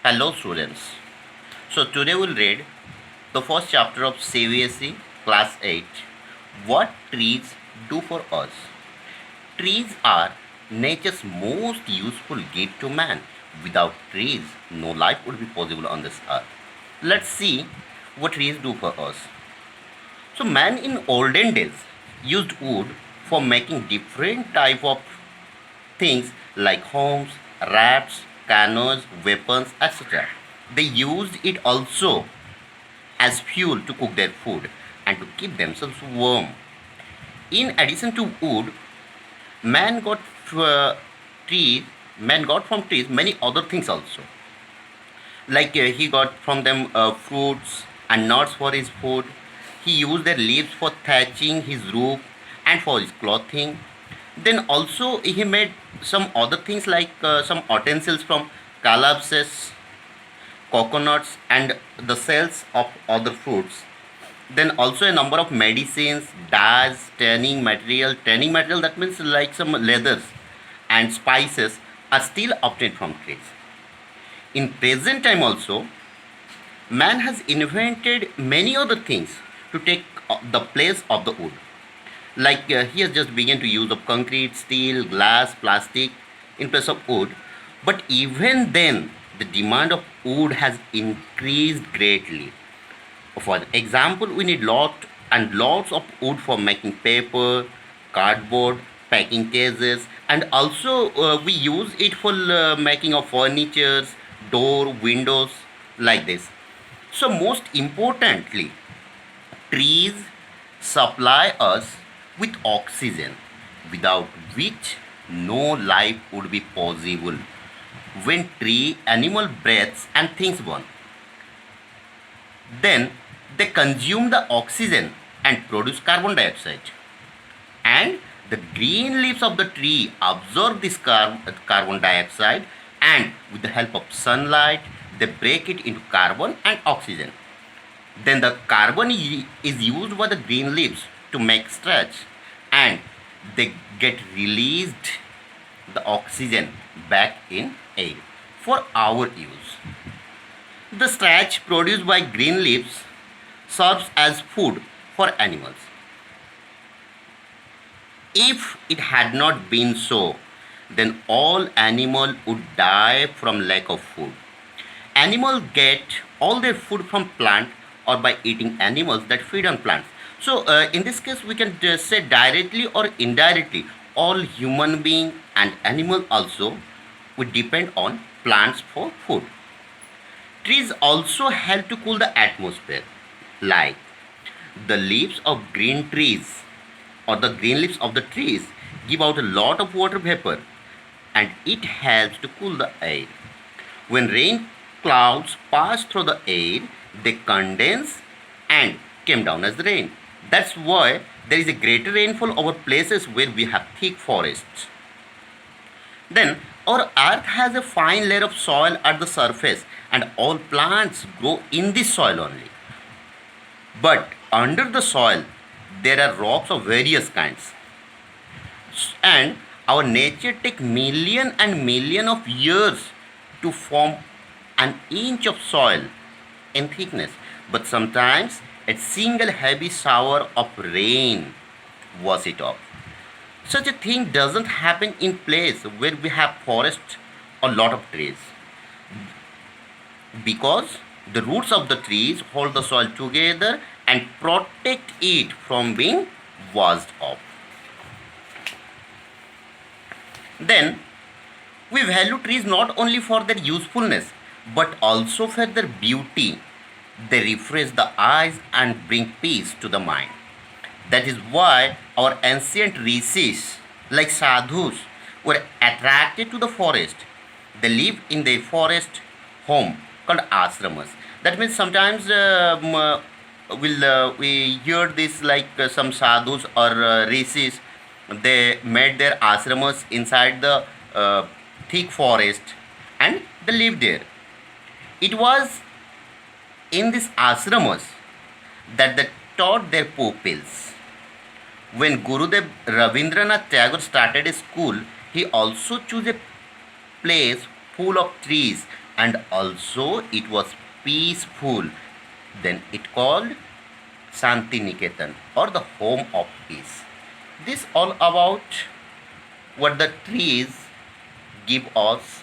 Hello students. So today we'll read the first chapter of CBSE class 8. What trees do for us. Trees are nature's most useful gift to man. Without trees, no life would be possible on this earth. Let's see what trees do for us. So man in olden days used wood for making different type of things like homes, rafts, canoes, weapons, etc. They used it also as fuel to cook their food and to keep themselves warm. In addition to wood, man got uh, trees. Man got from trees many other things also. Like he got from them fruits and nuts for his food. He used their leaves for thatching his roof and for his clothing. Then also he made some other things like some utensils from calabashes, coconuts, and the cells of other fruits. Then also a number of medicines, dyes, tanning material that means like some leathers and spices are still obtained from trees. In present time also, man has invented many other things to take the place of the wood. Like he has just begun to use of concrete, steel, glass, plastic in place of wood. But even then, the demand of wood has increased greatly. For example, we need lots of wood for making paper, cardboard, packing cases, and also we use it for making of furnitures, door, windows, like this. So most importantly, trees supply us with oxygen, without which no life would be possible. When tree animal breathes and things burn, then they consume the oxygen and produce carbon dioxide. And the green leaves of the tree absorb this carbon dioxide, and with the help of sunlight, they break it into carbon and oxygen. Then the carbon is used by the green leaves to make starch, and they get released the oxygen back in air for our use. The starch produced by green leaves serves as food for animals. If it had not been so, then all animals would die from lack of food. Animals get all their food from plant or by eating animals that feed on plants. So in this case, we can say directly or indirectly, all human being and animal also would depend on plants for food. Trees also help to cool the atmosphere, like the leaves of green trees or the green leaves of the trees give out a lot of water vapor, and it helps to cool the air. When rain clouds pass through the air, they condense and come down as rain. That's why there is a greater rainfall over places where we have thick forests. Then our earth has a fine layer of soil at the surface, and all plants grow in this soil only. But under the soil, there are rocks of various kinds. And our nature take million and million of years to form an inch of soil in thickness. But sometimes a single heavy shower of rain wash it off. Such a thing doesn't happen in place where we have forest or lot of trees, because the roots of the trees hold the soil together and protect it from being washed off. Then we value trees not only for their usefulness but also for their beauty. They refresh the eyes and bring peace to the mind. That is why our ancient rishis, like sadhus, were attracted to the forest. They live in the forest home called ashramas. That means sometimes we hear this like some sadhus or rishis, they made their ashramas inside the thick forest and they lived there. It was in these ashramas that they taught their pupils. When Gurudev Rabindranath Tagore started a school, he also chose a place full of trees and also it was peaceful. Then it called Santiniketan, or the home of peace. This all about what the trees give us